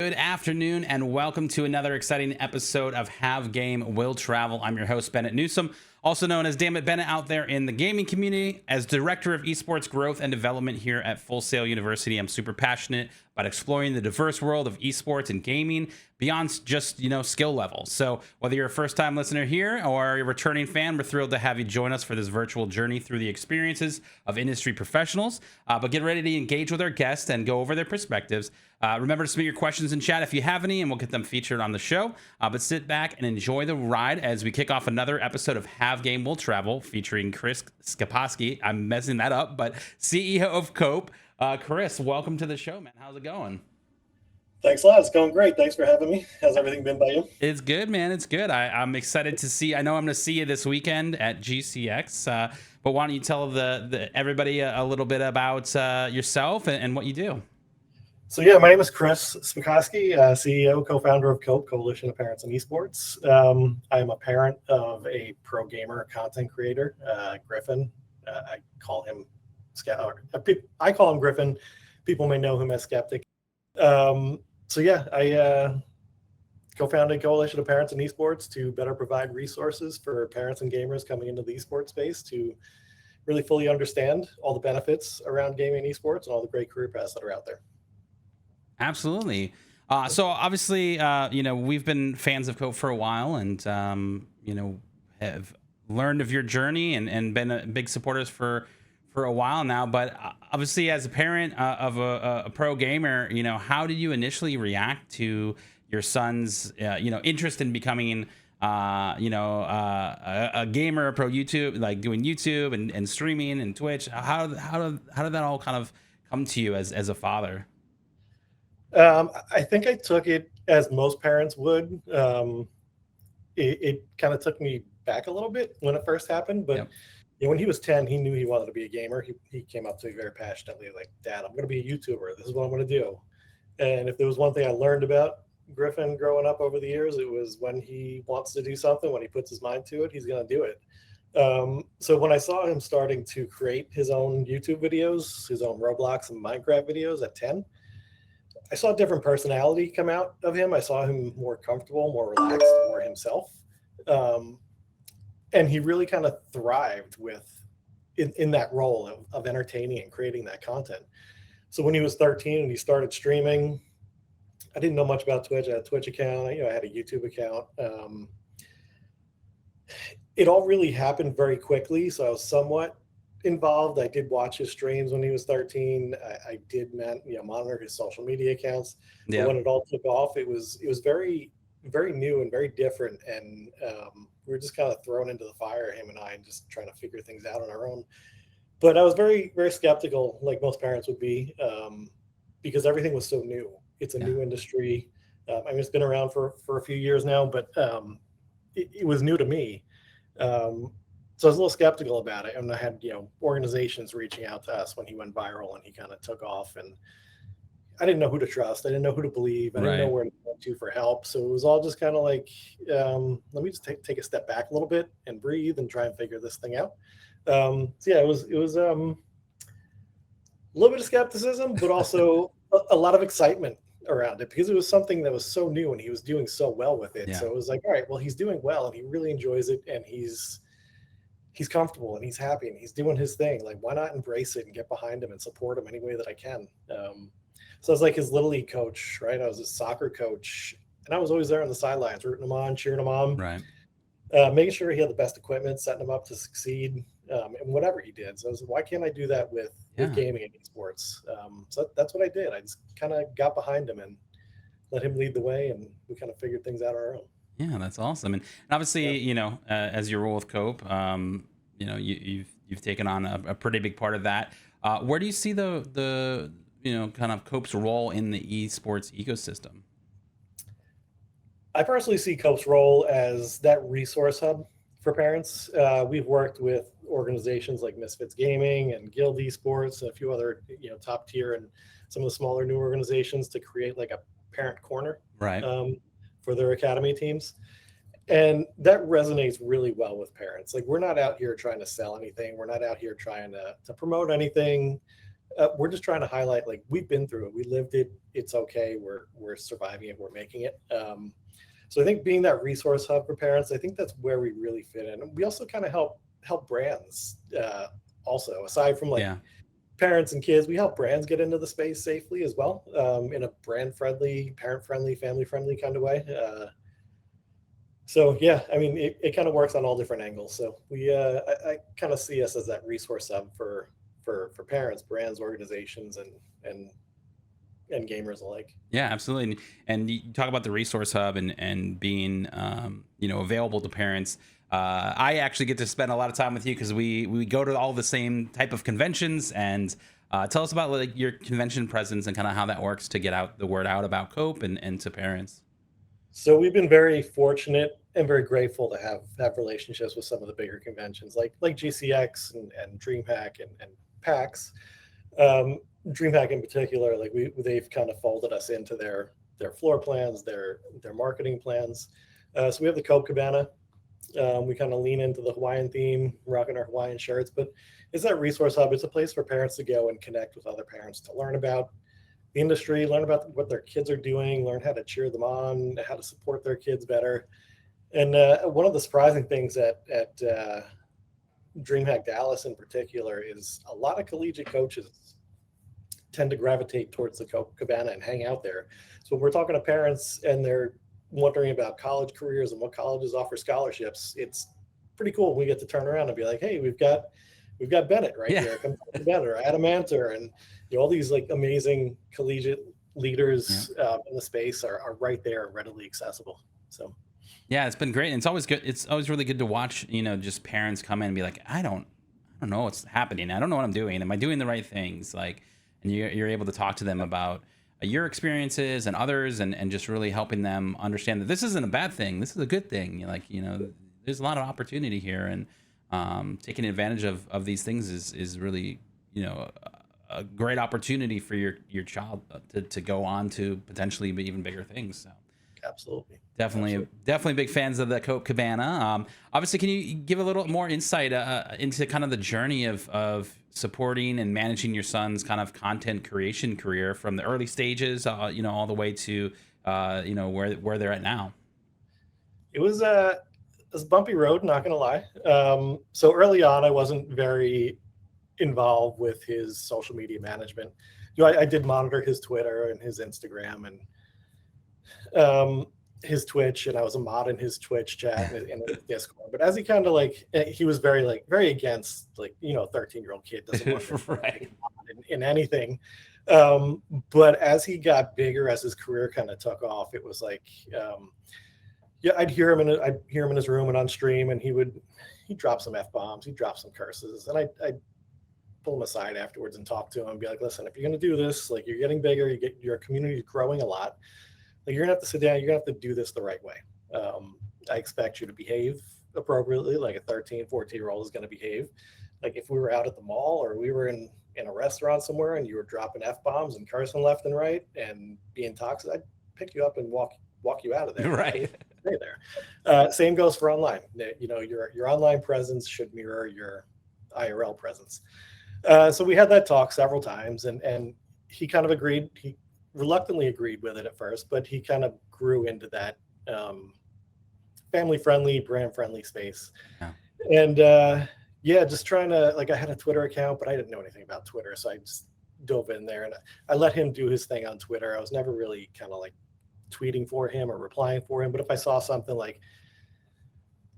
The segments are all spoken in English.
Good afternoon and welcome to another exciting episode of Have Game Will Travel. I'm your host, Bennett Newsome, also known as Damn It Bennett out there in the gaming community. As Director of Esports Growth and Development here at Full Sail University, I'm super passionate about exploring the diverse world of esports and gaming beyond just, skill levels. So whether you're a first-time listener here or a returning fan, we're thrilled to have you join us for this virtual journey through the experiences of industry professionals. But get ready to engage with our guests and go over their perspectives. Remember to submit your questions in chat if you have any, and we'll get them featured on the show. But sit back and enjoy the ride as we kick off another episode of Have Game Will Travel featuring Chris Spikoski. I'm messing that up, but CEO of Cope. Chris, welcome to the show, man. How's it going? Thanks a lot. It's going great. Thanks for having me. How's everything been by you? It's good, man. It's good. I'm excited to see. I know I'm going to see you this weekend at GCX. But why don't you tell everybody a little bit about yourself and what you do? So yeah, my name is Chris Spikoski, CEO, co-founder of COPE, Coalition of Parents in Esports. I'm a parent of a pro gamer content creator, Griffin. I call him Griffin. People may know him as Skeptic. I co-founded Coalition of Parents in Esports to better provide resources for parents and gamers coming into the esports space to really fully understand all the benefits around gaming and esports and all the great career paths that are out there. Absolutely. So obviously, we've been fans of Cope for a while and, have learned of your journey and been big supporters for a while now. But obviously, as a parent of a pro gamer, how did you initially react to your son's, interest in becoming, a gamer, a pro YouTube, like doing YouTube and streaming and Twitch? How did that all kind of come to you as a father? I think I took it as most parents would. It kind of took me back a little bit when it first happened, but when he was 10, he knew he wanted to be a gamer. He came up to me very passionately, like, "Dad, I'm going to be a YouTuber. This is what I'm going to do." And if there was one thing I learned about Griffin growing up over the years, it was when he wants to do something, when he puts his mind to it, he's going to do it. So when I saw him starting to create his own YouTube videos, his own Roblox and Minecraft videos at 10, I saw a different personality come out of him. I saw him more comfortable, more relaxed, more himself. And he really kind of thrived in that role of entertaining and creating that content. So when he was 13 and he started streaming, I didn't know much about Twitch. I had a Twitch account. I had a YouTube account. It all really happened very quickly. So I was somewhat involved. I did watch his streams when he was 13. I did monitor his social media accounts. Yeah. But when it all took off, it was very, very new and very different. And we were just kind of thrown into the fire, him and I, and just trying to figure things out on our own. But I was very, very skeptical, like most parents would be, because everything was so new. It's a new industry. It's been around for a few years now, but it was new to me. So I was a little skeptical about it. And I had, organizations reaching out to us when he went viral and he kind of took off. And I didn't know who to trust. I didn't know who to believe. I didn't know where to go to for help. So it was all just kind of like, let me just take a step back a little bit and breathe and try and figure this thing out. It was a little bit of skepticism, but also a lot of excitement around it because it was something that was so new and he was doing so well with it. So it was like, all right, well, he's doing well and he really enjoys it and he's comfortable and he's happy and he's doing his thing. Like, why not embrace it and get behind him and support him any way that I can? So I was like his little league coach, right? I was his soccer coach and I was always there on the sidelines, rooting him on, cheering him on, making sure he had the best equipment, setting him up to succeed in whatever he did. So I was like, why can't I do that with gaming and esports? So that's what I did. I just kind of got behind him and let him lead the way and we kind of figured things out on our own. Yeah, that's awesome. And obviously, as your role with Cope, you've taken on a pretty big part of that. Where do you see the kind of Cope's role in the esports ecosystem? I personally see Cope's role as that resource hub for parents. We've worked with organizations like Misfits Gaming and Guild Esports and a few other top tier and some of the smaller new organizations to create like a parent corner for their academy teams. And that resonates really well with parents. Like, we're not out here trying to sell anything. We're not out here trying to promote anything. we're just trying to highlight, like, we've been through it, we lived it, it's okay, we're surviving it, we're making it. So I think being that resource hub for parents, I think that's where we really fit in. And we also kind of help brands, also, aside from like Yeah. parents and kids, we help brands get into the space safely as well, in a brand friendly, parent friendly, family friendly kind of way. So yeah, I mean, it kind of works on all different angles. So I kind of see us as that resource hub for parents, brands, organizations, and gamers alike. Yeah, absolutely. And you talk about the resource hub and being, available to parents. I actually get to spend a lot of time with you because we go to all the same type of conventions. And tell us about like your convention presence and kind of how that works to get out the word out about Cope and to parents. So we've been very fortunate and very grateful to have relationships with some of the bigger conventions like GCX and DreamHack and PAX. DreamHack in particular, like they've kind of folded us into their floor plans, their marketing plans. So we have the Cope Cabana. We kind of lean into the Hawaiian theme, rocking our Hawaiian shirts, but it's that resource hub. It's a place for parents to go and connect with other parents to learn about the industry, learn about what their kids are doing, learn how to cheer them on, how to support their kids better. And one of the surprising things at DreamHack Dallas in particular is a lot of collegiate coaches tend to gravitate towards the Cabana and hang out there. So when we're talking to parents and they're wondering about college careers and what colleges offer scholarships, it's pretty cool. We get to turn around and be like, hey, we've got Bennett right here. Come to Bennett or Adam Anter, and all these like amazing collegiate leaders in the space are right there, readily accessible. So yeah, it's been great. And it's always good. It's always really good to watch, just parents come in and be like, I don't know what's happening. I don't know what I'm doing. Am I doing the right things? Like, and you're able to talk to them about your experiences and others, and just really helping them understand that this isn't a bad thing. This is a good thing. There's a lot of opportunity here, and taking advantage of these things is really, a great opportunity for your child to go on to potentially even bigger things. So absolutely. Definitely big fans of the Cope Cabana. Obviously, can you give a little more insight into kind of the journey of supporting and managing your son's kind of content creation career from the early stages, all the way to, where they're at now? It was a bumpy road, not going to lie. So early on, I wasn't very involved with his social media management. I did monitor his Twitter and his Instagram and his Twitch, and I was a mod in his Twitch chat and in his Discord. But as he kind of he was very against 13-year-old kid doesn't want to right. in anything. But as he got bigger, as his career kind of took off, it was like, I'd hear him in his room and on stream, and he'd drop some F-bombs, he'd drop some curses, and I'd pull him aside afterwards and talk to him and be like, listen, if you're going to do this, like, you're getting bigger, your community is growing a lot. Like, you're gonna have to sit down, you're gonna have to do this the right way. I expect you to behave appropriately, like a 13, 14-year-old is going to behave. Like, if we were out at the mall or we were in a restaurant somewhere and you were dropping F-bombs and cursing left and right and being toxic, I'd pick you up and walk you out of there. Right. Stay there. Same goes for online. Your online presence should mirror your IRL presence. So we had that talk several times, and he kind of agreed. He reluctantly agreed with it at first, but he kind of grew into that family-friendly, brand-friendly space. Yeah. And just trying to, I had a Twitter account, but I didn't know anything about Twitter, so I just dove in there and I let him do his thing on Twitter. I was never really kind of tweeting for him or replying for him, but if I saw something like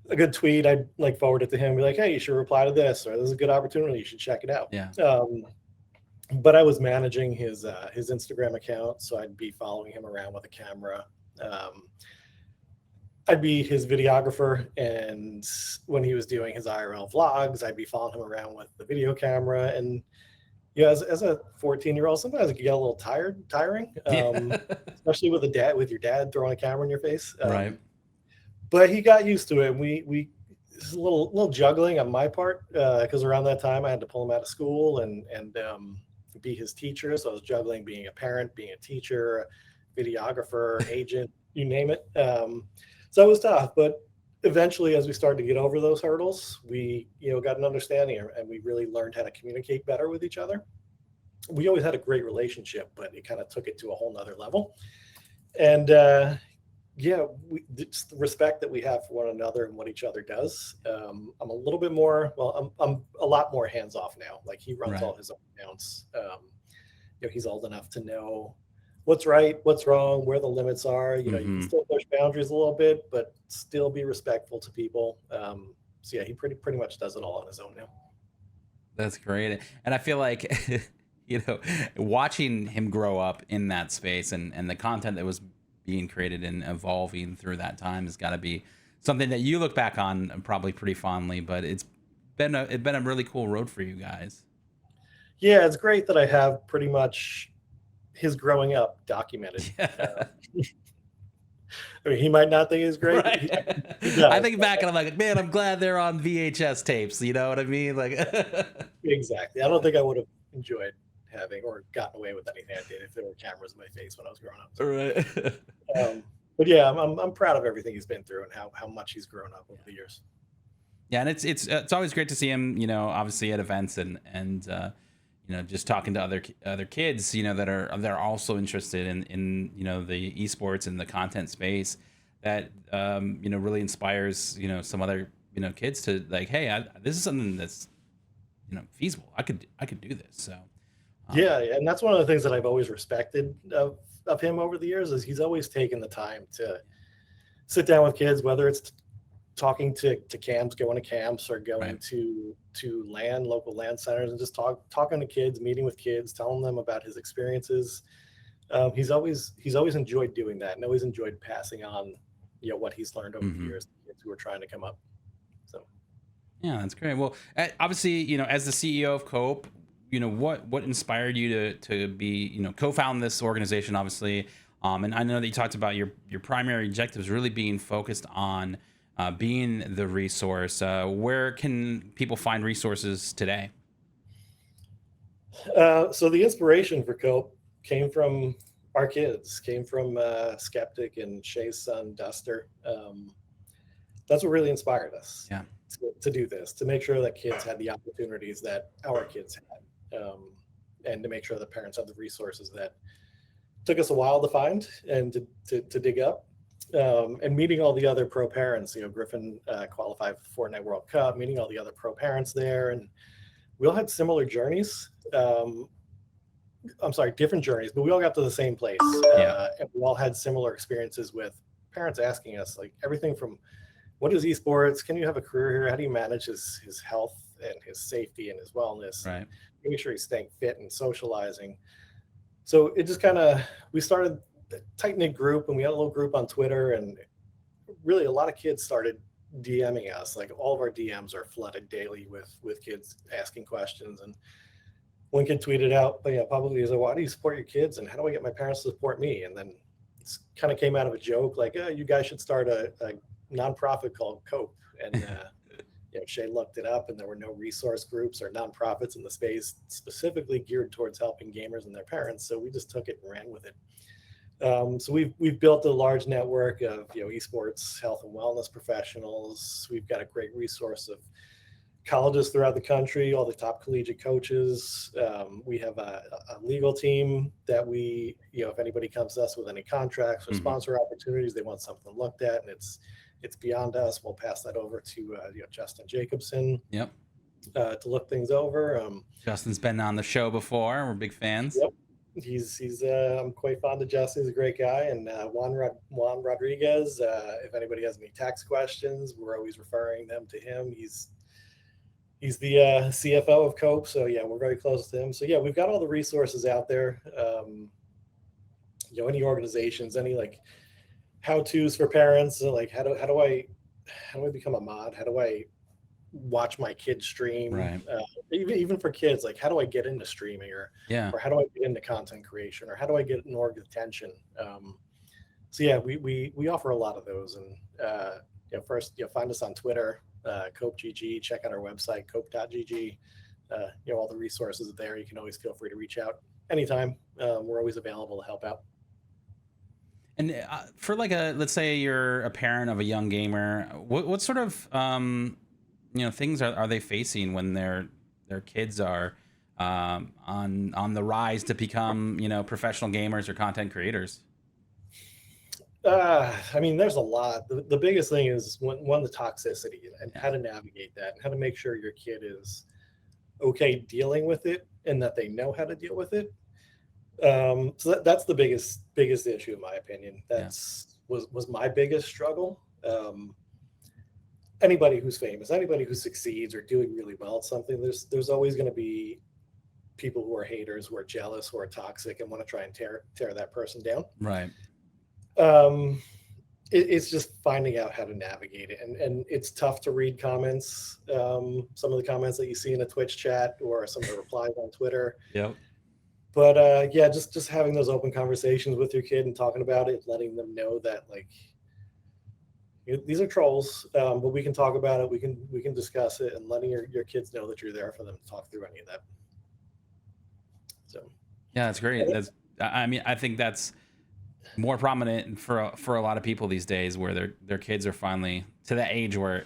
a good tweet, I'd forward it to him and be like, hey, you should reply to this, or this is a good opportunity, you should check it out. Yeah. But I was managing his Instagram account, so I'd be following him around with a camera. I'd be his videographer, and when he was doing his IRL vlogs, I'd be following him around with the video camera. And as a 14-year-old, sometimes it can get a little tiring, especially with your dad throwing a camera in your face. Right. But he got used to it. We this is a little juggling on my part, because around that time I had to pull him out of school and be his teacher. So I was juggling being a parent, being a teacher, videographer, agent, you name it. So it was tough, but eventually, as we started to get over those hurdles, we got an understanding, and we really learned how to communicate better with each other. we always had a great relationship, but it kind of took it to a whole nother level. And yeah, it's the respect that we have for one another and what each other does. I'm a little bit more, well, I'm a lot more hands off now. Like he runs all his own accounts. You know, he's old enough to know what's right, what's wrong, where the limits are. You know, you can still push boundaries a little bit, but still be respectful to people. So yeah, he pretty much does it all on his own now. That's great. And I feel like, you know, watching him grow up in that space and the content that was being created and evolving through that time has got to be something that you look back on probably pretty fondly, but it's been a really cool road for you guys. Yeah, it's great that I have pretty much his growing up documented. Yeah. I mean, he might not think it's great. Right. I think back and I'm like, man, I'm glad they're on VHS tapes. You know what I mean? Like, exactly. I don't think I would have enjoyed having or gotten away with anything I did if there were cameras in my face when I was growing up. So, right. But yeah, I'm proud of everything he's been through and how much he's grown up over the years. Yeah, and it's always great to see him, you know, obviously at events and you know, just talking to other kids, you know, they're also interested in you know, the esports and the content space that you know, really inspires, you know, some other, you know, kids to like, hey, this is something that's, you know, feasible. I could do this. So yeah, and that's one of the things that I've always respected of him over the years is he's always taken the time to sit down with kids, whether it's talking to camps, going to camps, or going to local LAN centers, and just talking to kids, meeting with kids, telling them about his experiences. He's always enjoyed doing that, and always enjoyed passing on, you know, what he's learned over the years to kids who are trying to come up. So yeah, that's great. Well, obviously, you know, as the CEO of Cope, you know, what inspired you to be, you know, co-found this organization, obviously, and I know that you talked about your primary objectives really being focused on being the resource. Where can people find resources today? So the inspiration for Cope came from our kids, came from Skeptic and Shay's son, Duster. That's what really inspired us to do this, to make sure that kids had the opportunities that our kids had, and to make sure that parents had the resources that took us a while to find and to dig up. And meeting all the other pro parents, you know, Griffin qualified for Fortnite World Cup, meeting all the other pro parents there. And we all had similar journeys. I'm sorry, different journeys, but we all got to the same place. And we all had similar experiences with parents asking us, like, everything from what is esports? Can you have a career here? How do you manage his health and his safety and his wellness? Right. Making sure he's staying fit and socializing. So it just kind of, we started a tight-knit group, and we had a little group on Twitter, and really a lot of kids started DMing us. Like, all of our DMs are flooded daily with kids asking questions. And one kid tweeted out, but yeah, publicly, he's like, why do you support your kids, and how do I get my parents to support me? And then it kind of came out of a joke, like, you guys should start a nonprofit called Cope. And you know, Shay looked it up, and there were no resource groups or nonprofits in the space specifically geared towards helping gamers and their parents. So we just took it and ran with it. So we've built a large network of, you know, esports health and wellness professionals. We've got a great resource of colleges throughout the country, all the top collegiate coaches. We have a legal team that we, you know, if anybody comes to us with any contracts or sponsor opportunities, they want something looked at, and it's beyond us, we'll pass that over to you know, Justin Jacobson. Yep. To look things over. Justin's been on the show before. We're big fans. Yep. He's I'm quite fond of Justin. He's a great guy. And Juan Rodriguez, if anybody has any tax questions, we're always referring them to him. He's the CFO of Cope. So yeah, we're very close to him. So yeah, we've got all the resources out there. You know, any organizations, any like how-tos for parents, like how do I become a mod? How do I watch my kids stream? Right. Even for kids, like, how do I get into streaming, or how do I get into content creation, or how do I get an org attention? So yeah, we offer a lot of those. And you know, first, you know, find us on Twitter, CopeGG. Check out our website, cope.gg. You know, all the resources are there. You can always feel free to reach out anytime. We're always available to help out. And for like let's say you're a parent of a young gamer, what sort of you know, things are they facing when their kids are on the rise to become, professional gamers or content creators? I mean, there's a lot. The biggest thing is one, the toxicity and how to navigate that and how to make sure your kid is okay dealing with it and that they know how to deal with it. So that's the biggest issue, in my opinion. Was my biggest struggle. Anybody who's famous, anybody who succeeds or doing really well at something, there's always going to be people who are haters, who are jealous, who are toxic, and want to try and tear that person down. Right. It's just finding out how to navigate it, and it's tough to read comments. Some of the comments that you see in a Twitch chat or some of the replies on Twitter. Yep. But yeah, just having those open conversations with your kid and talking about it, letting them know that like these are trolls, but we can talk about it. We can discuss it, and letting your kids know that you're there for them to talk through any of that. So yeah, that's great. I think that's more prominent for a lot of people these days, where their kids are finally to that age where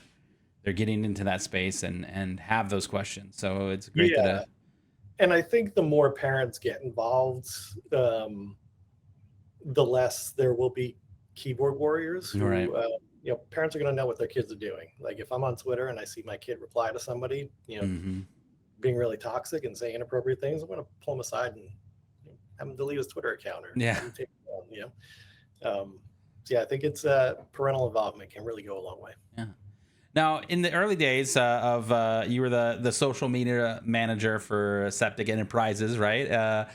they're getting into that space and have those questions. So it's great and I think the more parents get involved, the less there will be keyboard warriors who, right. Parents are going to know what their kids are doing. Like if I'm on Twitter and I see my kid reply to somebody, being really toxic and saying inappropriate things, I'm going to pull him aside and have him delete his Twitter account or take it down, so I think it's parental involvement can really go a long way. Yeah. Now, in the early days of you were the social media manager for Septic Enterprises, right?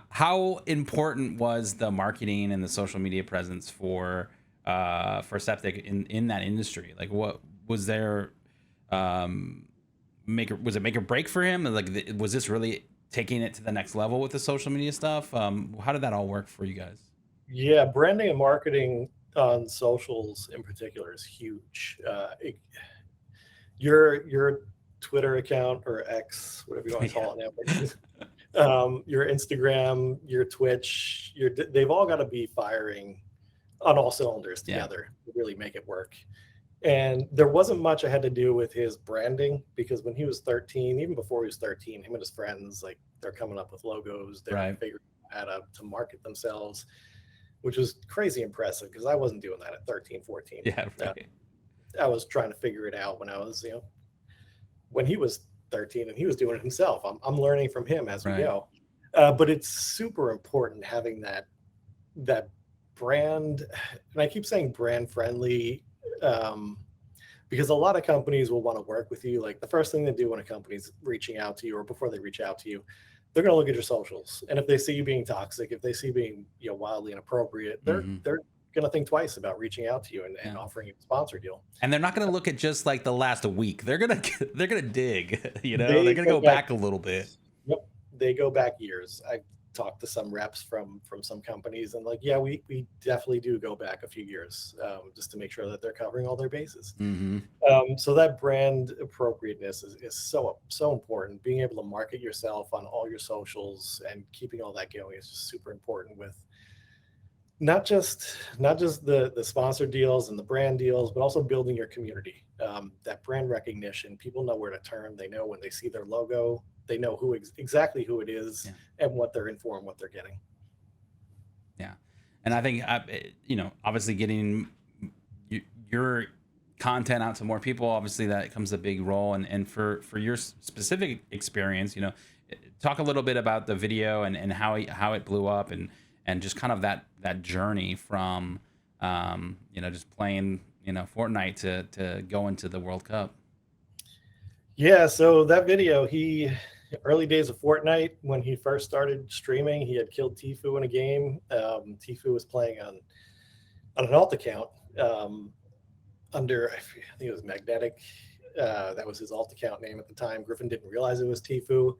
How important was the marketing and the social media presence for Septic in that industry? Like, what was there? Was it make or break for him? Like, was this really taking it to the next level with the social media stuff? How did that all work for you guys? Yeah, branding and marketing on socials in particular is huge. Your Twitter account or X, whatever you want to call it now, your Instagram, your Twitch, they've all got to be firing on all cylinders together to really make it work. And there wasn't much I had to do with his branding, because when he was 13, even before he was 13, him and his friends, like, they're coming up with logos, they're figuring out how to market themselves, which was crazy impressive because I wasn't doing that at 13, 14. Yeah, right. I was trying to figure it out when I was, when he was 13 and he was doing it himself. I'm learning from him as we go. But it's super important having that brand, and I keep saying brand friendly, because a lot of companies will want to work with you. Like the first thing they do when a company's reaching out to you, or before they reach out to you, they're going to look at your socials. And if they see you being toxic, if they see you being wildly inappropriate, they're going to think twice about reaching out to you and offering you a sponsor deal. And they're not going to look at just like the last week. They're going to dig, they're going to go back a little bit. Yep. They go back years. I talked to some reps from some companies, and like, we definitely do go back a few years, just to make sure that they're covering all their bases. So that brand appropriateness is so important. Being able to market yourself on all your socials and keeping all that going is just super important, with not just the sponsor deals and the brand deals, but also building your community. That brand recognition, people know where to turn. They know when they see their logo, they know exactly who it is and what they're in for and what they're getting. Yeah. And I think, obviously getting your content out to more people, obviously that comes a big role. And for your specific experience, talk a little bit about the video and how it blew up and just kind of that journey from, just playing, Fortnite to go into the World Cup. Yeah. So that video, early days of Fortnite, when he first started streaming, he had killed Tfue in a game. Tfue was playing on an alt account under, I think it was Magnetic. That was his alt account name at the time. Griffin didn't realize it was Tfue,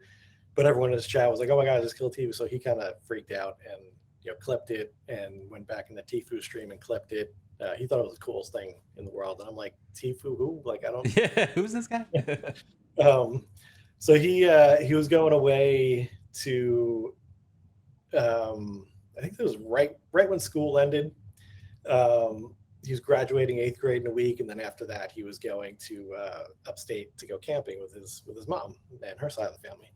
but everyone in his chat was like, "Oh my God, I just killed Tfue." So he kind of freaked out and clipped it and went back in the Tfue stream and clipped it. He thought it was the coolest thing in the world. And I'm like, Tfue who? Like, I don't. Yeah, who's this guy? So he was going away to, I think it was right when school ended. He was graduating 8th grade in a week, and then after that, he was going to upstate to go camping with his mom and her side of the family.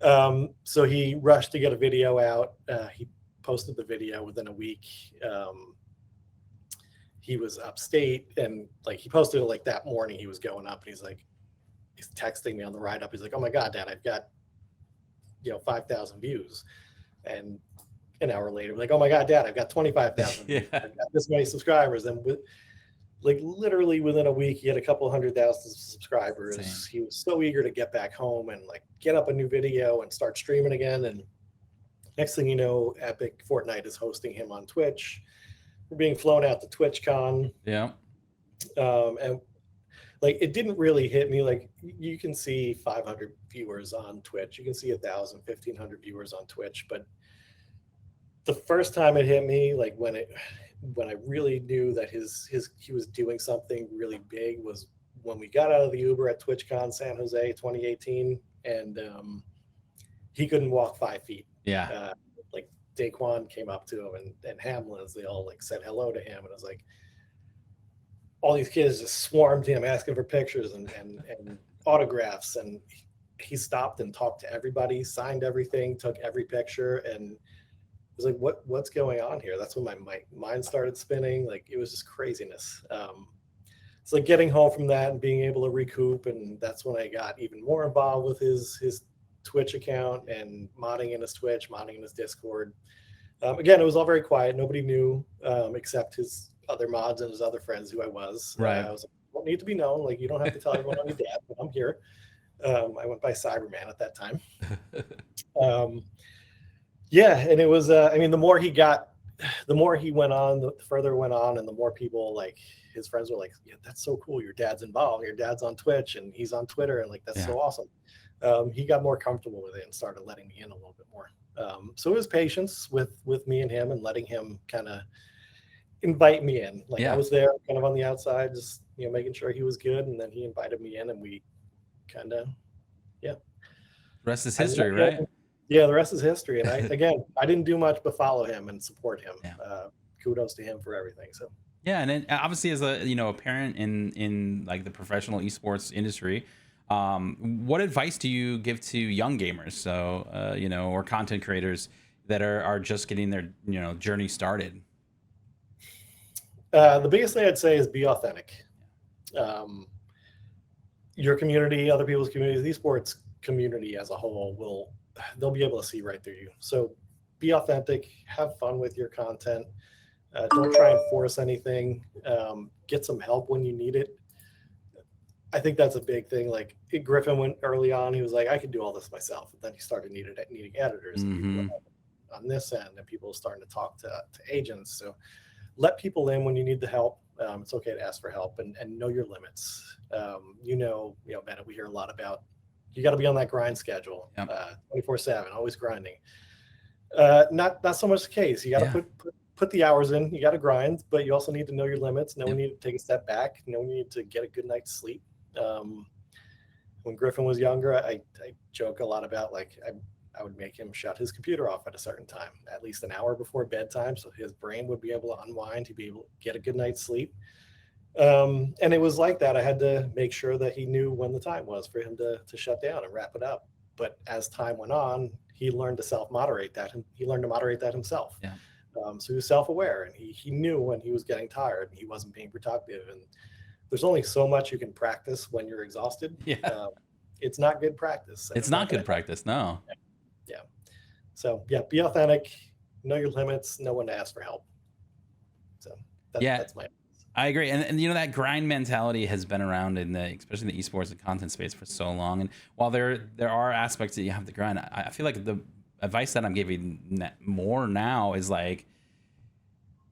So he rushed to get a video out. He posted the video within a week. He was upstate, and like he posted it like that morning he was going up, and he's texting me on the ride up. He's like, "Oh my God, Dad, I've got 5,000 views." And an hour later, like, "Oh my God, Dad, I've got 25,000 views. Yeah. I've got this many subscribers." And like literally within a week, he had a couple 100,000 subscribers. Insane. He was so eager to get back home and like get up a new video and start streaming again. And next thing you know, Epic Fortnite is hosting him on Twitch. We're being flown out to TwitchCon. Yeah. And like it didn't really hit me. Like you can see 500 viewers on Twitch. You can see 1,000, 1,500 viewers on Twitch. But the first time it hit me, like when I really knew that he was doing something really big, was when we got out of the Uber at TwitchCon San Jose 2018, and he couldn't walk 5 feet. Yeah. Like Daquan came up to him, and Hamlins, they all like said hello to him, and it was like all these kids just swarmed him asking for pictures and autographs, and he stopped and talked to everybody, signed everything, took every picture, and it was like, what's going on here? That's when my mind started spinning. Like it was just craziness. It's like getting home from that and being able to recoup, and that's when I got even more involved with his Twitch account and modding in his Twitch, modding in his Discord. Again, it was all very quiet. Nobody knew except his other mods and his other friends who I was. Right. I was like, don't need to be known. Like you don't have to tell everyone I'm your dad, but I'm here. I went by Cyberman at that time. Yeah, and it was, I mean, the more he went on, the further it went on, and the more people, like, his friends were like, "Yeah, that's so cool. Your dad's involved. Your dad's on Twitch, and he's on Twitter, and, like, that's so awesome." He got more comfortable with it and started letting me in a little bit more. So it was patience with me and him, and letting him kind of invite me in. Like, I was there kind of on the outside, just, making sure he was good, and then he invited me in, and we kind of, The rest is history, right? Yeah, the rest is history. And I didn't do much but follow him and support him. Kudos to him for everything. So yeah, and then obviously as a parent in like the professional esports industry, what advice do you give to young gamers, so or content creators that are just getting their journey started? The biggest thing I'd say is be authentic. Your community, other people's communities, the esports community as a whole they'll be able to see right through you. So be authentic, have fun with your content. Don't try and force anything. Get some help when you need it. I think that's a big thing. Like Griffin went early on, he was like, I could do all this myself. And then he started needing editors and people on this end, and people starting to talk to agents. So let people in when you need the help. It's okay to ask for help, and know your limits. Bennett, we hear a lot about, you got to be on that grind schedule, 24/7, always grinding. Not so much the case. You got to put the hours in. You got to grind, but you also need to know your limits. Know when you need to take a step back. Know when you need to get a good night's sleep. When Griffin was younger, I joke a lot about, like, I would make him shut his computer off at a certain time, at least an hour before bedtime, so his brain would be able to unwind. He'd be able to get a good night's sleep. And it was like that. I had to make sure that he knew when the time was for him to shut down and wrap it up. But as time went on, he learned to self-moderate that. He learned to moderate that himself. Yeah. So he was self-aware, and he knew when he was getting tired and he wasn't being productive. And there's only so much you can practice when you're exhausted. Yeah. It's not good practice. It's not good practice. No. Yeah. So be authentic, know your limits, know when to ask for help. So that's my. I agree, and that grind mentality has been around especially in the esports and content space for so long. And while there are aspects that you have to grind, I feel like the advice that I'm giving more now is like,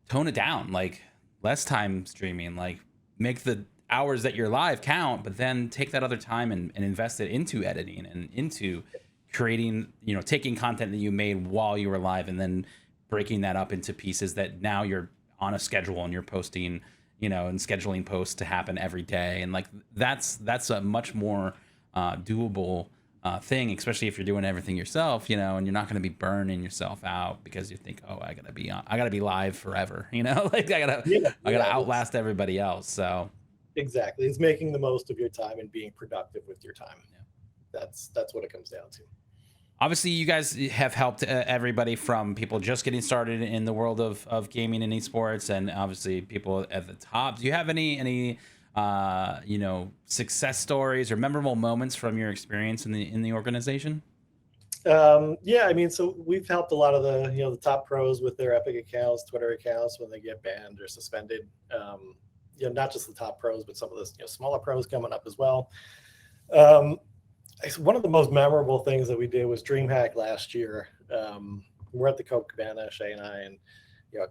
tone it down, like less time streaming, like make the hours that you're live count, but then take that other time and invest it into editing and into creating, taking content that you made while you were live and then breaking that up into pieces that now you're on a schedule and you're posting, and scheduling posts to happen every day. And like, that's a much more doable thing, especially if you're doing everything yourself, and you're not going to be burning yourself out because you think, oh, I gotta be live forever, like I gotta outlast everybody else. So exactly, it's making the most of your time and being productive with your time. That's what it comes down to. Obviously, you guys have helped everybody from people just getting started in the world of gaming and esports, and obviously people at the top. Do you have any success stories or memorable moments from your experience in the organization? Yeah, I mean, so we've helped a lot of the top pros with their Epic accounts, Twitter accounts when they get banned or suspended. Not just the top pros, but some of the smaller pros coming up as well. One of the most memorable things that we did was DreamHack last year. We're at the Coke Cabana, Shay and I, and a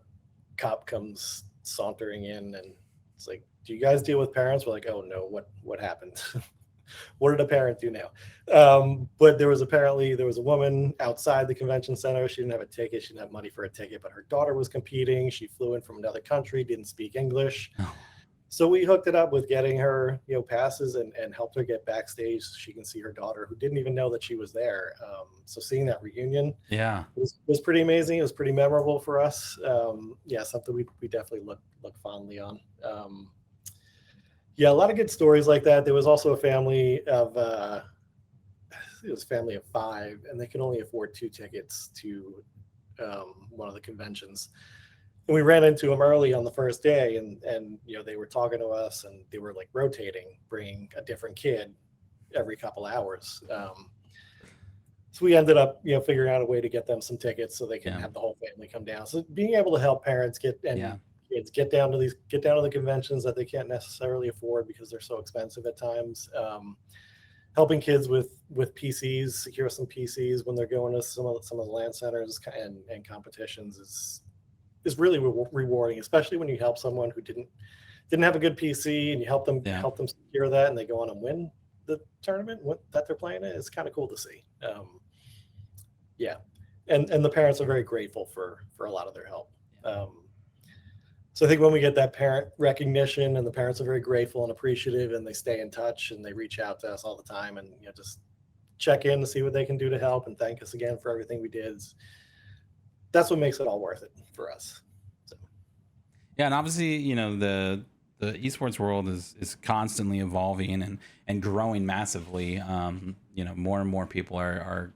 cop comes sauntering in, and it's like, "Do you guys deal with parents?" We're like, "Oh no, what happened?" What did a parent do now? But there was a woman outside the convention center. She didn't have a ticket. She didn't have money for a ticket, but her daughter was competing. She flew in from another country, didn't speak English. Oh. So we hooked it up with getting her, passes and helped her get backstage so she can see her daughter, who didn't even know that she was there. So seeing that reunion, was pretty amazing. It was pretty memorable for us. Something we definitely look fondly on. A lot of good stories like that. There was also a family of 5, and they could only afford 2 tickets to one of the conventions. And we ran into them early on the first day, and they were talking to us, and they were like rotating, bringing a different kid every couple hours. So we ended up figuring out a way to get them some tickets so they can have the whole family come down. So being able to help parents kids get down to the conventions that they can't necessarily afford because they're so expensive at times. Helping kids with PCs, secure some PCs when they're going to some of the LAN centers and competitions is really rewarding, especially when you help someone who didn't have a good PC and you help them secure that, and they go on and win the tournament that they're playing in. It's kind of cool to see. And the parents are very grateful for a lot of their help. So I think when we get that parent recognition, and the parents are very grateful and appreciative, and they stay in touch and they reach out to us all the time and just check in to see what they can do to help and thank us again for everything we did. That's what makes it all worth it for us. So. Yeah, and obviously, the esports world is constantly evolving and growing massively. More and more people are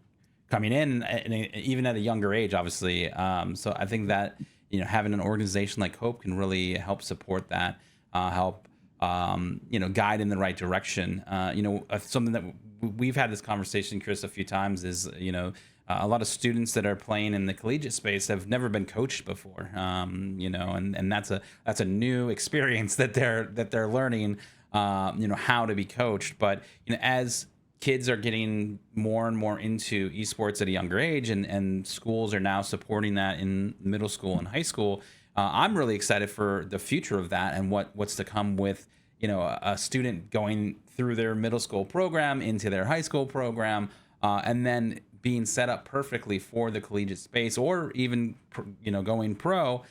coming in, and even at a younger age, obviously. So I think that having an organization like Hope can really help support that, help guide in the right direction. Something that we've had this conversation, Chris, a few times is a lot of students that are playing in the collegiate space have never been coached before, and that's a new experience that they're learning, how to be coached. But as kids are getting more and more into esports at a younger age, and schools are now supporting that in middle school and high school, I'm really excited for the future of that and what's to come with a student going through their middle school program into their high school program, and then being set up perfectly for the collegiate space, or even going pro,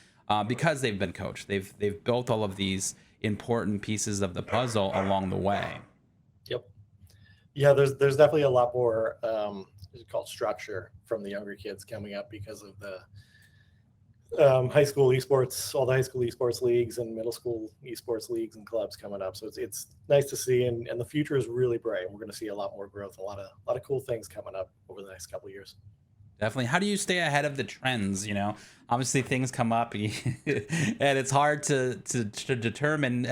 because they've been coached. They've built all of these important pieces of the puzzle along the way. Yep. Yeah, there's definitely a lot more called structure from the younger kids coming up because of the high school esports, all the high school esports leagues and middle school esports leagues and clubs coming up. So it's nice to see, and the future is really bright. We're going to see a lot more growth, a lot of cool things coming up over the next couple of years. Definitely. How do you stay ahead of the trends? Obviously things come up, and it's hard to determine,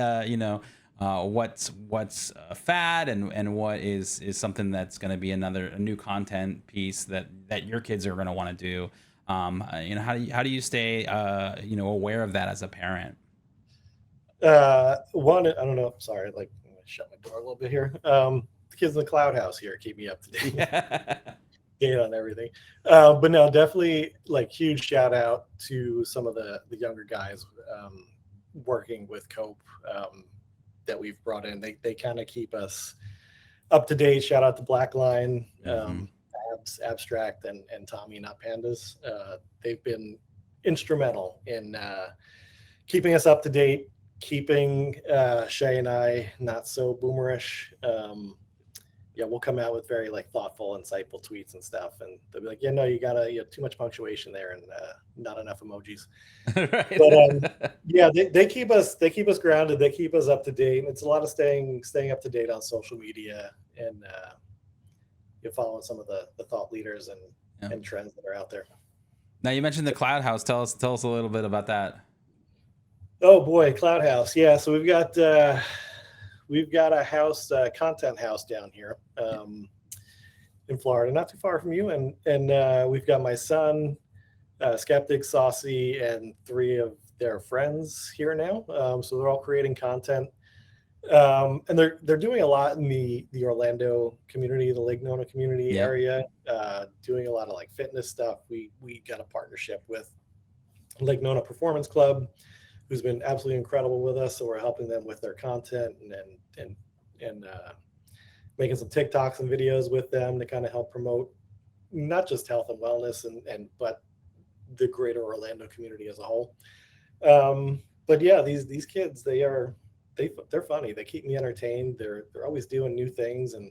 what's a fad and what is something that's going to be a new content piece that your kids are going to want to do. How do you stay aware of that as a parent? One, I don't know. Sorry, like I'm gonna shut my door a little bit here. The kids in the cloud house here keep me up to date on everything. But no, definitely like huge shout out to some of the younger guys working with Cope that we've brought in. They kind of keep us up to date. Shout out to Blackline. Abstract and Tommy, not Pandas. They've been instrumental in keeping us up to date, keeping Shay and I not so boomerish. We'll come out with very thoughtful, insightful tweets and stuff, and they'll be like, "Yeah, no, you have too much punctuation there and not enough emojis." Right. But they keep us grounded. They keep us up to date. It's a lot of staying up to date on social media and following some of the thought leaders Yeah. and trends that are out there. Now you mentioned the Cloud House. Tell us a little bit about that. Oh boy, Cloud House. Yeah, so we've got a house, content house down here in Florida, not too far from you, and we've got my son, Skeptic, Saucy, and 3 of their friends here now. So they're all creating content, and they're doing a lot in the Orlando community, the Lake Nona community area, doing a lot of like fitness stuff. We got a partnership with Lake Nona Performance Club, who's been absolutely incredible with us. So we're helping them with their content and making some TikToks and videos with them to kind of help promote not just health and wellness but the greater Orlando community as a whole. But yeah, these kids, they're funny. They keep me entertained. They're always doing new things and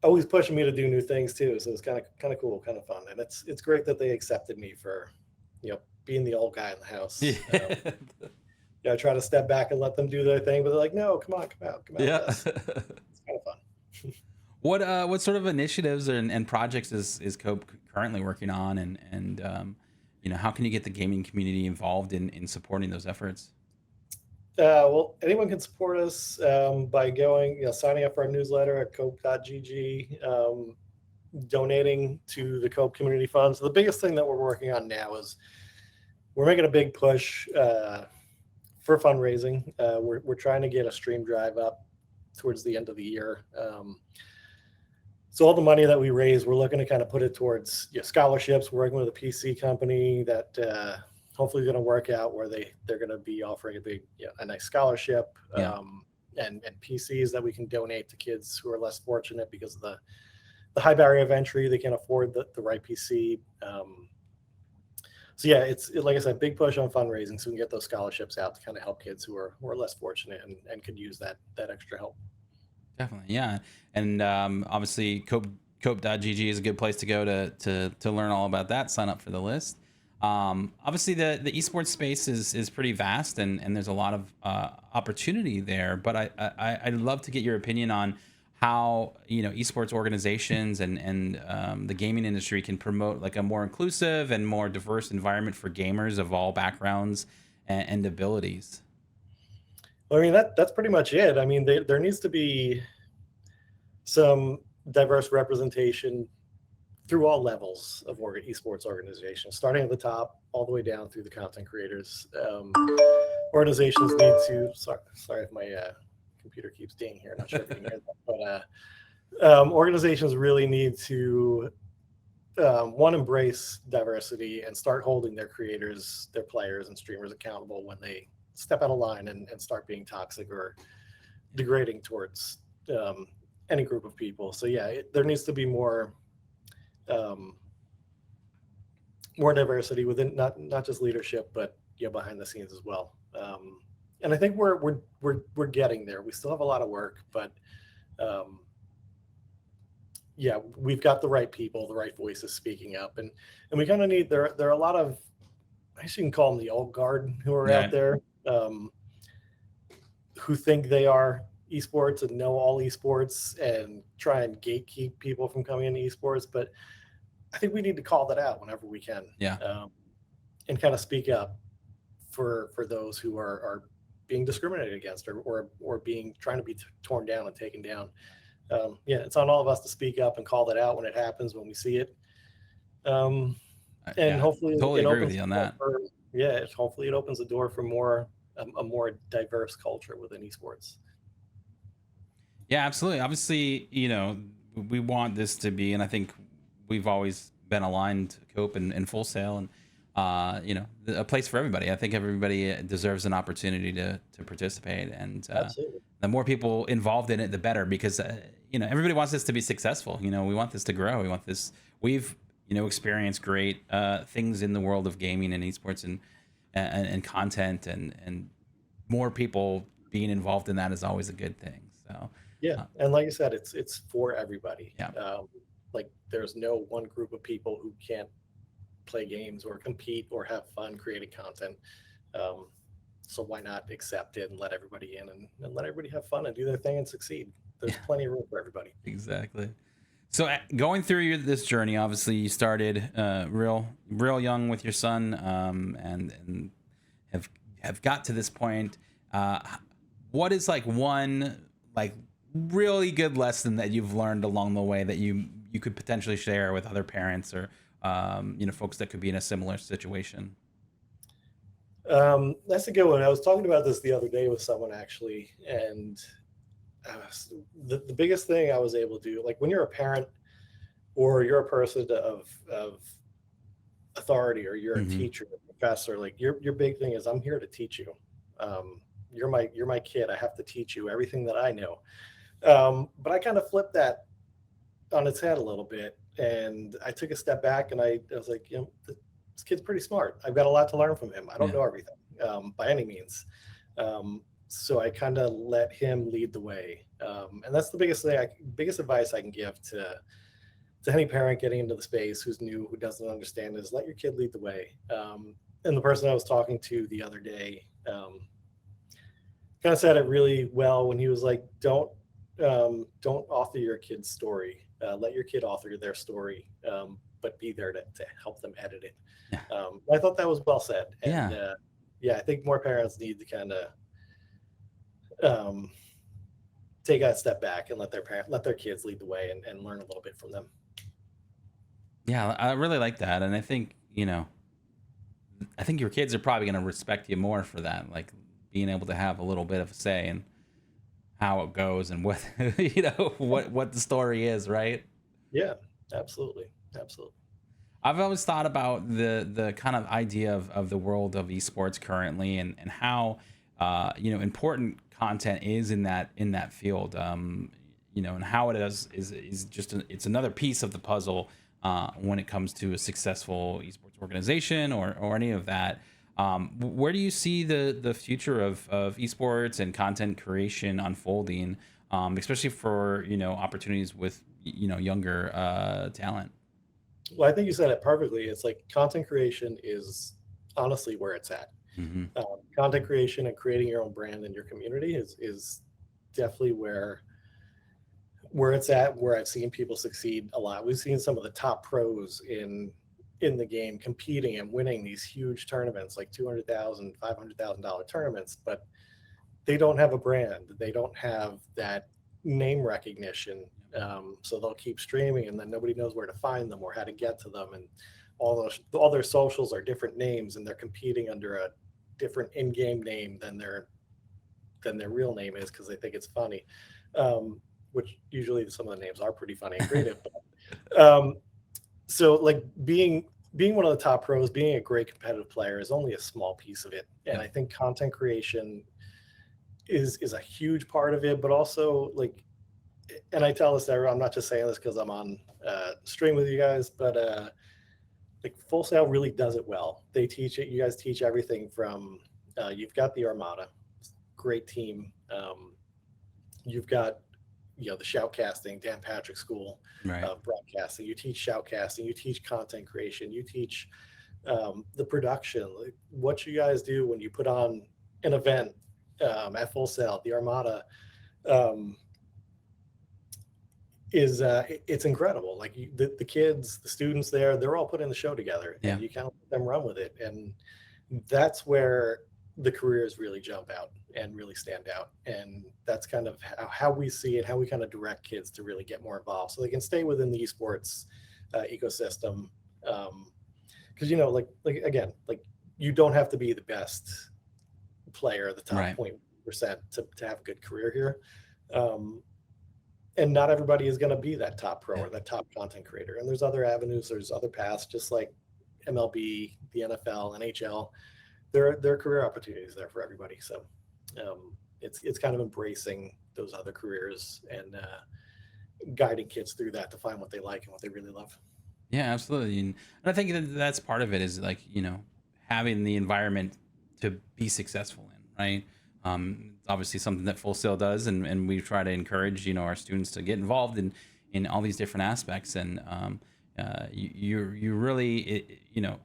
always pushing me to do new things too. So it's kind of cool, kind of fun. And it's great that they accepted me for, being the old guy in the house. I try to step back and let them do their thing, but they're like, no, come out. Yeah. It's kind of fun. What sort of initiatives and projects is Cope currently working on, and how can you get the gaming community involved in supporting those efforts? Well, anyone can support us by going, signing up for our newsletter at cope.gg, donating to the Cope Community Fund. So the biggest thing that we're working on now is we're making a big push for fundraising. We're trying to get a stream drive up towards the end of the year. So all the money that we raise, we're looking to kind of put it towards scholarships. We're working with a PC company that hopefully is going to work out, where they're going to be offering a nice scholarship and PCs that we can donate to kids who are less fortunate because of the high barrier of entry. They can't afford the right PC. So yeah, it's like I said, big push on fundraising so we can get those scholarships out to kind of help kids who are less fortunate and could use that extra help. Definitely, yeah. And obviously cope.gg is a good place to go to learn all about that. Sign up for the list. Obviously the esports space is pretty vast and there's a lot of opportunity there, but I'd love to get your opinion on how esports organizations and the gaming industry can promote like a more inclusive and more diverse environment for gamers of all backgrounds and abilities. Well, I mean, that's pretty much it. I mean, there needs to be some diverse representation through all levels of esports organizations, starting at the top all the way down through the content creators. Organizations need to, sorry if my computer keeps dinging here, not sure if you can hear that, but organizations really need to, embrace diversity and start holding their creators, their players and streamers accountable when they step out of line and start being toxic or degrading towards any group of people. So yeah, there needs to be more diversity within not just leadership, but behind the scenes as well. And I think we're getting there. We still have a lot of work, but we've got the right people, the right voices speaking up, and we kind of need there are a lot of, I guess you can call them the old guard, who are out there who think they are esports and know all esports and try and gatekeep people from coming into esports. But I think we need to call that out whenever we can, and kind of speak up for those who are being discriminated against or being trying to be torn down and taken down. It's on all of us to speak up and call that out when it happens, when we see it. And hopefully, totally agree with you on that. Hopefully it opens the door for a more diverse culture within esports. Yeah, absolutely. Obviously, we want this to be, and I think we've always been aligned, Cope and Full Sail, and a place for everybody. I think everybody deserves an opportunity to participate, and the more people involved in it, the better, because everybody wants this to be successful. We want this to grow. We want this. We've experienced great things in the world of gaming and esports and content, and more people being involved in that is always a good thing. So and like I said, it's for everybody. Like there's no one group of people who can't play games or compete or have fun creating content. So why not accept it and let everybody in and let everybody have fun and do their thing and succeed? There's plenty of room for everybody. Exactly. So going through this journey, obviously you started real young with your son, and have got to this point. What is like one like really good lesson that you've learned along the way that you could potentially share with other parents or folks that could be in a similar situation? That's a good one. I was talking about this the other day with someone actually, and the biggest thing I was able to do, like when you're a parent or you're a person of authority, or you're a teacher, a professor, like your big thing is, I'm here to teach you. You're my kid. I have to teach you everything that I know. But I kind of flipped that on its head a little bit, and I took a step back, and I was like, this kid's pretty smart. I've got a lot to learn from him. I don't know everything by any means. So I kind of let him lead the way. And that's the biggest advice I can give to any parent getting into the space who's new, who doesn't understand, is let your kid lead the way. And the person I was talking to the other day kind of said it really well when he was like, don't author your kid's story. Let your kid author their story, but be there to help them edit it. Yeah. I thought that was well said. And I think more parents need to kind of take a step back and let their kids lead the way and learn a little bit from them. Yeah, I really like that. And I think, I think your kids are probably going to respect you more for that, like being able to have a little bit of a say in how it goes and what, what the story is, right? Yeah, absolutely. I've always thought about the kind of idea of the world of esports currently, and how important content is in that field, and how it is just it's another piece of the puzzle when it comes to a successful esports organization or any of that. Where do you see the future of esports and content creation unfolding, especially for opportunities with younger talent? Well, I think you said it perfectly. It's like content creation is honestly where it's at. Content creation and creating your own brand in your community is definitely where it's at, where I've seen people succeed a lot. We've seen some of the top pros in the game competing and winning these huge tournaments, like $200,000, $500,000 tournaments, but they don't have a brand. They don't have that name recognition. So they'll keep streaming, and then nobody knows where to find them or how to get to them. And all their socials are different names, and they're competing under a different in-game name than their real name is, because they think it's funny. Which usually some of the names are pretty funny and creative. So like being one of the top pros, being a great competitive player is only a small piece of it. And I think content creation is a huge part of it, but also like, and I tell this to everyone, I'm not just saying this because I'm on stream with you guys, but like Full Sail really does it well. They teach it. You guys teach everything from, you've got the Armada, great team. You've got, the shoutcasting, Dan Patrick School of Broadcasting. You teach shoutcasting, you teach content creation, you teach the production. Like what you guys do when you put on an event at Full Sail, the Armada, it's incredible. Like the kids, the students there, they're all putting the show together, and you kind of let them run with it. And that's where the careers really jump out and really stand out. And that's kind of how we see it, how we kind of direct kids to really get more involved so they can stay within the esports ecosystem. Because, again, you don't have to be the best player, the top 0.1% to have a good career here. And not everybody is going to be that top pro or that top content creator. And there's other avenues, there's other paths, just like MLB, the NFL, NHL. There are career opportunities there for everybody. So it's kind of embracing those other careers and guiding kids through that to find what they like and what they really love. Yeah, absolutely. And I think that's part of it, is like, having the environment to be successful in, right? Obviously something that Full Sail does, and we try to encourage, our students to get involved in all these different aspects. And you really,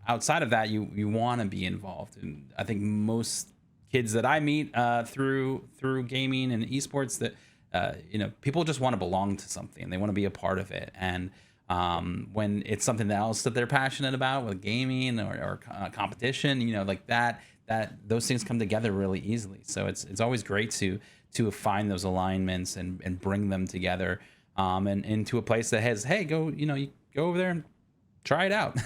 outside of that, you want to be involved. And I think most kids that I meet through gaming and esports, that people just want to belong to something. They want to be a part of it. And when it's something else that they're passionate about, with gaming or competition, like that those things come together really easily. So it's always great to find those alignments and bring them together, and into a place that has, hey, go, you go over there and try it out,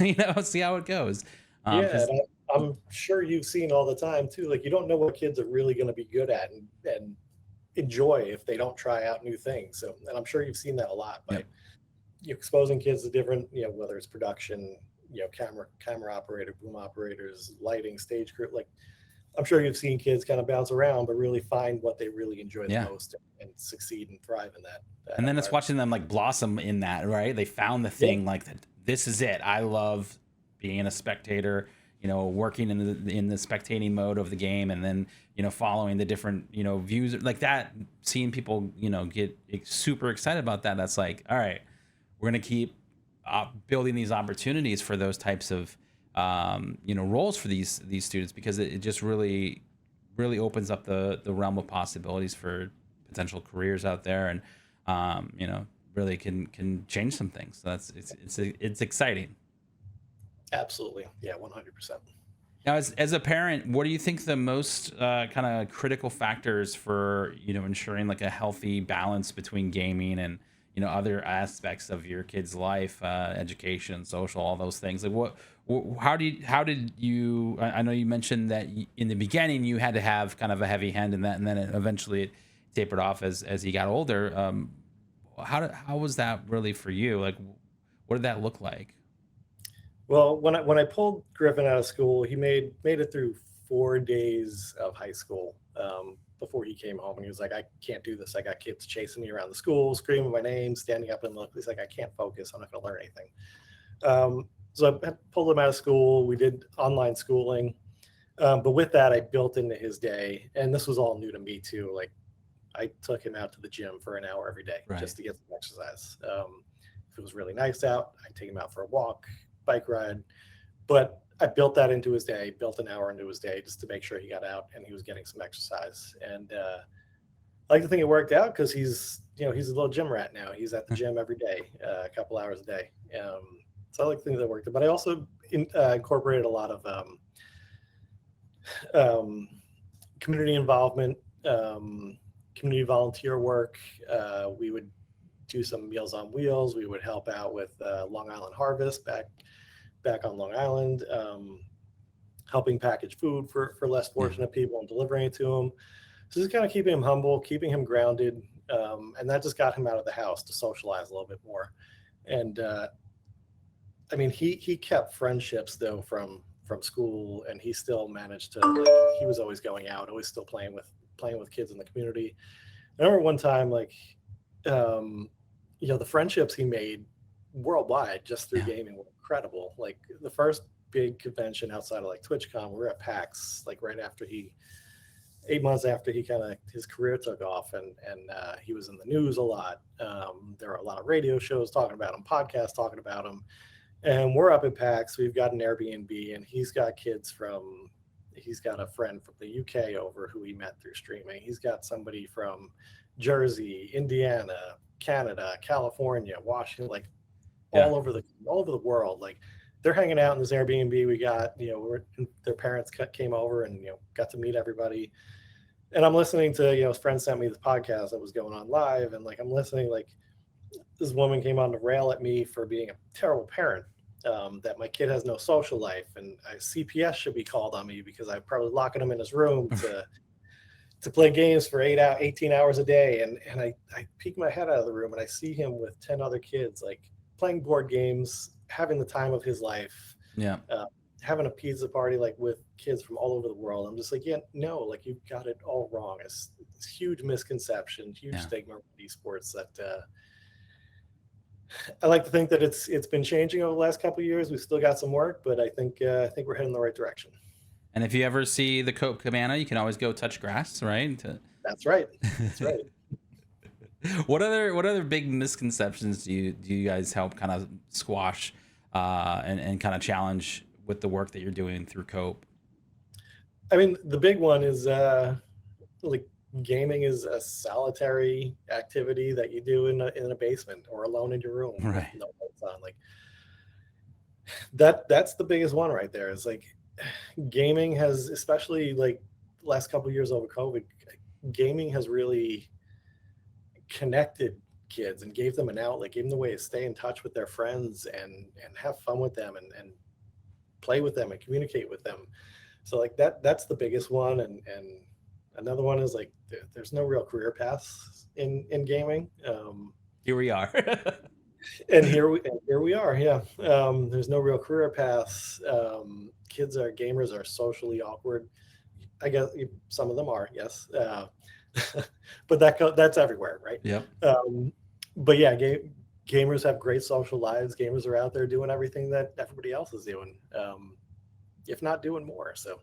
see how it goes. Yeah, and I'm sure you've seen all the time too. Like, you don't know what kids are really going to be good at and enjoy if they don't try out new things. So, and I'm sure you've seen that a lot by exposing kids to different, whether it's production, camera operator, boom operators, lighting, stage crew. Like, I'm sure you've seen kids kind of bounce around, but really find what they really enjoy the most and succeed and thrive in that. And then it's watching them like blossom in that, right? They found the thing like that. This is it. I love being a spectator, working in the spectating mode of the game, and then, following the different, views like that, seeing people, get super excited about that. That's like, all right, we're going to keep building these opportunities for those types of, roles for these students, because it just really opens up the realm of possibilities for potential careers out there, and, really can change some things. So it's exciting. Absolutely. Yeah. 100%. Now, as a parent, what do you think the most kind of critical factors for, ensuring like a healthy balance between gaming and, other aspects of your kid's life, education, social, all those things? Like, how did you, I know you mentioned that in the beginning you had to have kind of a heavy hand in that, and then eventually it tapered off as he got older. How was that really for you? Like, what did that look like? Well, when I pulled Griffin out of school, he made it through 4 days of high school before he came home, and he was like, I can't do this. I got kids chasing me around the school, screaming my name, standing up and look. He's like, I can't focus. I'm not going to learn anything. So I pulled him out of school. We did online schooling, but with that, I built into his day, and this was all new to me too. Like, I took him out to the gym for an hour every day just to get some exercise. If it was really nice out, I'd take him out for a walk, bike ride, but I built that into his day, built an hour into his day just to make sure he got out and he was getting some exercise. And I like to think it worked out, because he's a little gym rat now. He's at the gym every day, a couple hours a day. So I like to think that worked. But I also incorporated a lot of community involvement, community volunteer work. We would do some Meals on Wheels. We would help out with Long Island Harvest back on Long Island, helping package food for less fortunate people and delivering it to them. So just kind of keeping him humble, keeping him grounded, and that just got him out of the house to socialize a little bit more. And I mean, he kept friendships though from school, and he still managed to, like, he was always going out, always still playing with kids in the community. I remember one time, like, the friendships he made worldwide just through gaming were incredible. Like, the first big convention outside of like TwitchCon, we were at PAX, like right after 8 months after his career took off, and he was in the news a lot. There were a lot of radio shows talking about him, podcasts talking about him, and we're up at PAX. We've got an Airbnb, and he's got a friend from the UK over who he met through streaming. He's got somebody from Jersey, Indiana, Canada, California, Washington, like all over the world. Like, they're hanging out in this Airbnb. We got, their parents came over and, got to meet everybody. And I'm listening to, his friend sent me this podcast that was going on live. And like, I'm listening, like, this woman came on to rail at me for being a terrible parent, that my kid has no social life, and CPS should be called on me because I'm probably locking him in his room to play games for 18 hours a day. And I peek my head out of the room and I see him with 10 other kids, like, playing board games, having the time of his life, having a pizza party, like, with kids from all over the world. I'm just like, no, like, you've got it all wrong. It's huge misconception, huge stigma with esports that I like to think that it's been changing over the last couple of years. We've still got some work, but I think we're heading in the right direction. And if you ever see the Cope Cabana, you can always go touch grass, right? That's right. That's right. What other big misconceptions do you guys help kind of squash and kind of challenge with the work that you're doing through Cope? I mean, the big one is like gaming is a solitary activity that you do in a basement or alone in your room with Right. no lights on. Like that's the biggest one right there. Is like gaming has, especially like last couple of years over COVID, gaming has really connected kids and gave them an outlet, gave them the way to stay in touch with their friends and have fun with them and play with them and communicate with them. So like that's the biggest one. And another one is like there's no real career paths in gaming. Here we are. And here we are. Yeah. There's no real career paths. Gamers are socially awkward. I guess some of them are, yes. But that's everywhere, right? Yep. But yeah, gamers have great social lives. Gamers are out there doing everything that everybody else is doing, if not doing more. So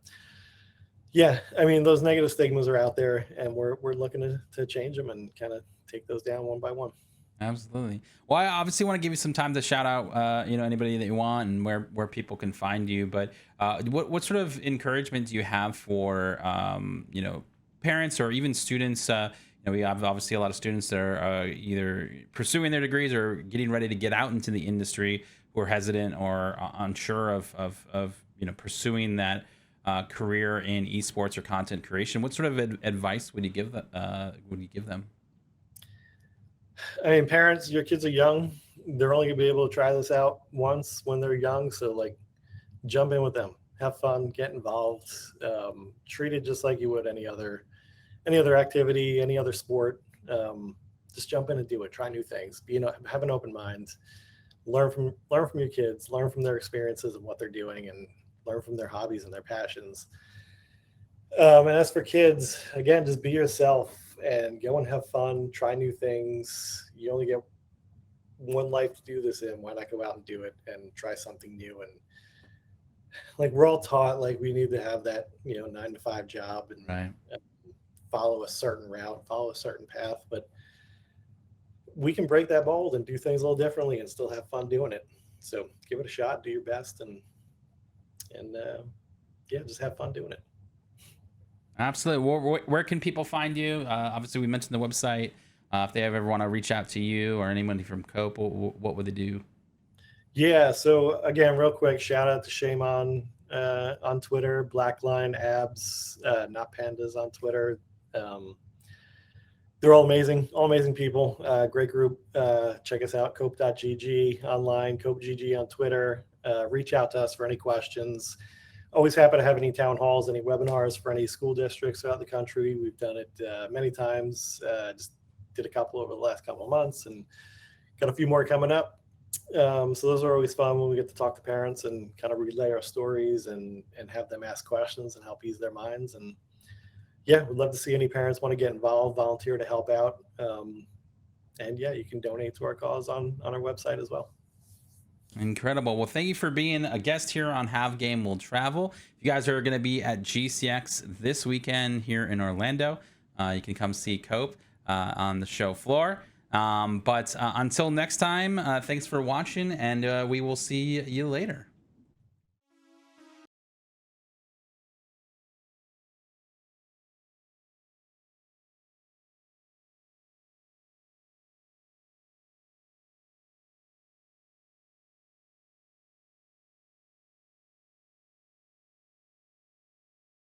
yeah, I mean, those negative stigmas are out there, and we're looking to change them and kind of take those down one by one. Absolutely. Well, I obviously want to give you some time to shout out, anybody that you want and where people can find you. But what sort of encouragement do you have for, parents or even students? We have obviously a lot of students that are either pursuing their degrees or getting ready to get out into the industry who are hesitant or unsure of pursuing that career in esports or content creation. What sort of advice would you give them? I mean, parents, your kids are young. They're only gonna be able to try this out once when they're young. So like, jump in with them, have fun, get involved, treat it just like you would any other activity, any other sport. Just jump in and do it. Try new things. Have an open mind. Learn from your kids. Learn from their experiences and what they're doing, and learn from their hobbies and their passions. And as for kids, again, just be yourself and go and have fun. Try new things. You only get one life to do this in. Why not go out and do it and try something new? And like, we're all taught like we need to have that 9-to-5 job and Right. Follow a certain route, follow a certain path, but we can break that mold and do things a little differently and still have fun doing it. So give it a shot, do your best, and just have fun doing it. Absolutely. Where can people find you? Obviously, we mentioned the website. If they ever want to reach out to you or anybody from Cope, what would they do? Yeah. So again, real quick, shout out to Shaman on Twitter, Blackline Abs, Not Pandas on Twitter. They're all amazing people. Great group. Check us out, cope.gg online, cope.gg on Twitter. Reach out to us for any questions. Always happy to have any town halls, any webinars for any school districts throughout the country. We've done it many times. Just did a couple over the last couple of months and got a few more coming up. So those are always fun when we get to talk to parents and kind of relay our stories and have them ask questions and help ease their minds. And yeah, we'd love to see any parents want to get involved, volunteer to help out. And yeah, you can donate to our cause on our website as well. Incredible. Well, thank you for being a guest here on Have Game Will Travel. If you guys are going to be at GCX this weekend here in Orlando, you can come see Cope on the show floor. But until next time, thanks for watching, and we will see you later.